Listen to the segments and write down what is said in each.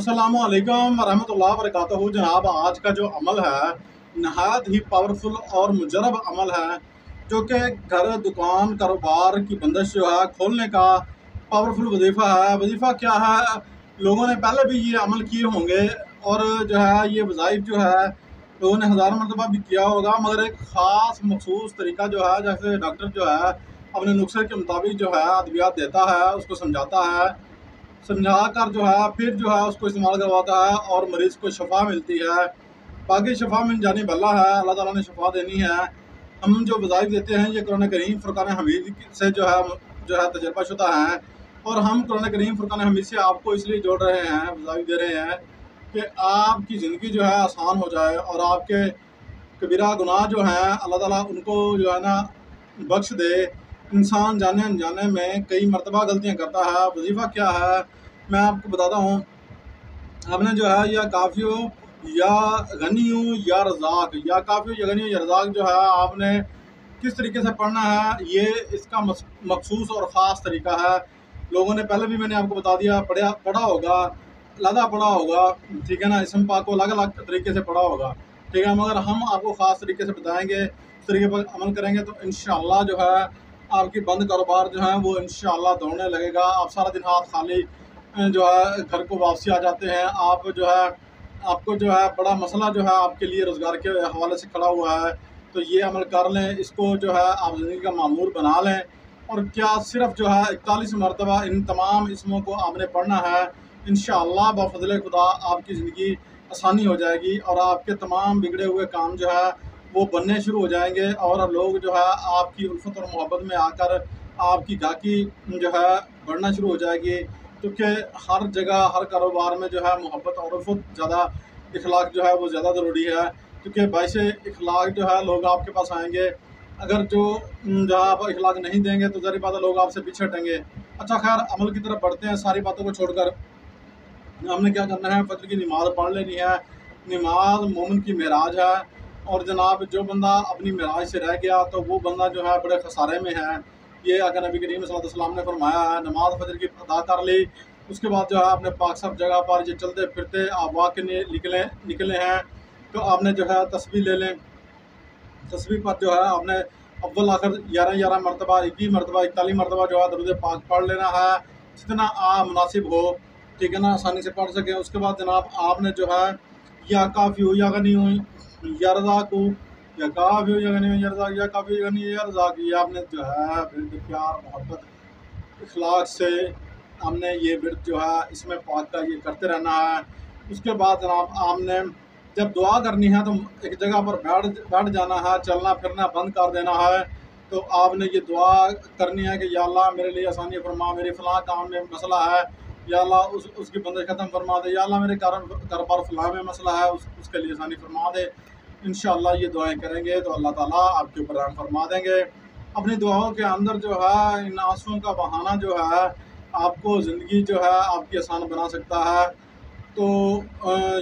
अस्सलामुअलैकुम वरहमतुल्लाहि वबरकातुहू। जनाब, आज का जो अमल है नहायत ही पावरफुल और मुजरब अमल है, जो कि घर दुकान कारोबार की बंदिश जो है खोलने का पावरफुल वजीफ़ा है। वजीफ़ा क्या है, लोगों ने पहले भी ये अमल किए होंगे और जो है ये वज़ाइफ जो है लोगों ने हज़ार मरतबा भी किया होगा, मगर एक ख़ास मखसूस तरीका जो है, जैसे डॉक्टर जो है अपने नुस्खे के मुताबिक जो है अद्वियात देता है, उसको समझाता है, समझा कर जो है फिर जो है उसको इस्तेमाल करवाता है और मरीज़ को शफ़ा मिलती है। बाकी शफ़ा मिल जानी भला है, अल्लाह ताला ने शफ़ा देनी है। हम जो वज़ाइफ देते हैं ये कुरान करीम फ़ुरक़ान हमीद से जो है तजर्बाशुदा हैं, और हम कुरान करीम फ़ुरक़ान हमीद से आपको इसलिए जोड़ रहे हैं, वज़ाइफ दे रहे हैं कि आपकी ज़िंदगी जो है आसान हो जाए और आपके कबीरा गुनाह जो हैं अल्लाह ताला उनको जो है ना बख्श दे। इंसान जाने अनजाने में कई मरतबा गलतियाँ करता है। वजीफ़ा क्या है मैं आपको बताता हूँ। आपने जो है या काफ़ी हो या गनी हो या रज़ाक, या काफ़ी हो या गनी हो या रज़ाक जो है आपने किस तरीके से पढ़ना है, ये इसका मखसूस और ख़ास तरीका है। लोगों ने पहले भी मैंने आपको बता दिया, पढ़ा होगा, लदा पढ़ा होगा, ठीक है ना, इसम पाक को अलग अलग तरीके से पढ़ा होगा, ठीक है, मगर हम आपको ख़ास तरीके से बताएंगे, उस तरीके पर अमल करेंगे तो इंशाअल्लाह जो है आपकी बंद कारोबार जो है वो इंशाअल्लाह दौड़ने लगेगा। आप सारा दिन हाथ खाली जो है घर को वापसी आ जाते हैं। आप जो है आपको जो है बड़ा मसला जो है आपके लिए रोज़गार के हवाले से खड़ा हुआ है, तो ये अमल कर लें, इसको जो है आप ज़िंदगी का मामूर बना लें। और क्या सिर्फ जो है 41 मरतबा इन तमाम इसमों को आपने पढ़ना है। इंशाअल्लाह बफ़ज़ल खुदा आपकी ज़िंदगी आसानी हो जाएगी और आपके तमाम बिगड़े हुए काम जो है वो बनने शुरू हो जाएंगे, और लोग जो है आपकी उल्फत और मोहब्बत में आकर आपकी गाहकी जो है बढ़ना शुरू हो जाएगी। क्योंकि हर जगह हर कारोबार में जो है मोहब्बत और उल्फत ज़्यादा, इखलाक जो है वो ज़्यादा ज़रूरी है। क्योंकि वैसे इखलाक जो है लोग आपके पास आएंगे, अगर जो आप इखलाक नहीं देंगे तो ज़ाहिर बात है लोग आपसे पीछे हटेंगे। अच्छा खैर, अमल की तरफ बढ़ते हैं। सारी बातों को छोड़कर हमने क्या करना है, फजर की नमाज़ पढ़ लेनी है। नमाज मोमिन की मेराज है, और जनाब जो बंदा अपनी मेराज से रह गया तो वो बंदा जो है बड़े खसारे में है। ये अगर नबी करीम सल्लल्लाहु अलैहि वसल्लम ने फरमाया है, नमाज फजर की अदा कर ली, उसके बाद जो है अपने पाक सब जगह पर ये चलते फिरते आप वाक़ के लिए निकले हैं, तो आपने जो है तस्बीह ले लें। तस्बीह पर जो है आपने अव्वल आखिर 11 मरतबा, 21 मरतबा, 41 मरतबा जो है दरूद पाक पढ़ लेना है, जितना मुनासिब हो, ठीक है ना, आसानी से पढ़ सकें। उसके बाद जनाब आपने जो है या काफ़ी हो या गनी हो या रज़ाक हो, या काफ़ी हो या गनी हो या रज़ाक, या काफ़ी हो या गनी हो या रज़ाक, ये आपने जो है फिर प्यार मोहब्बत इखलाक से हमने ये विर्द जो है इसमें पाक का ये करते रहना है। उसके बाद जनाब आपने जब दुआ करनी है तो एक जगह पर बैठ जाना है, चलना फिरना बंद कर देना है। तो आपने ये दुआ करनी है कि या अल्लाह मेरे लिए आसानी फरमा, मेरे फ़लाँ काम में मसला है, या अल्लाह उसकी बंदिश ख़त्म फरमा दे, या अल्लाह मेरे कारोबार फ़लाँ में मसला है, उसके लिए आसानी फरमा दे। इंशाअल्लाह ये दुआएँ करेंगे तो अल्लाह ताला आपके ऊपर रहम फरमा देंगे। अपनी दुआओं के अंदर जो है इन आंसुओं का बहाना जो है आपको ज़िंदगी जो है आपकी आसान बना सकता है। तो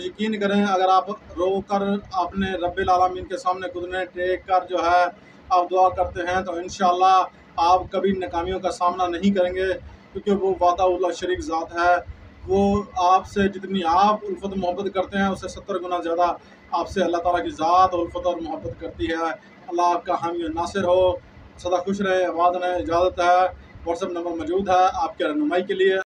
यकीन करें, अगर आप रो कर अपने रब्बिल आलमीन के सामने घुटने टेक कर जो है आप दुआ करते हैं तो इंशाअल्लाह आप कभी नाकामियों का सामना नहीं करेंगे, क्योंकि वो वाताउल्लाह शरीक ज़ात है। वो आपसे जितनी आप उल्फत मोहब्बत करते हैं उससे 70 गुना ज़्यादा आपसे अल्लाह ताला की ज़ात उल्फत और मोहब्बत करती है। अल्लाह आपका हामी और नासिर हो। सदा खुश रहे, आबाद रहें। इजाज़त है। व्हाट्सएप नंबर मौजूद है आपके रहनुमाई के लिए।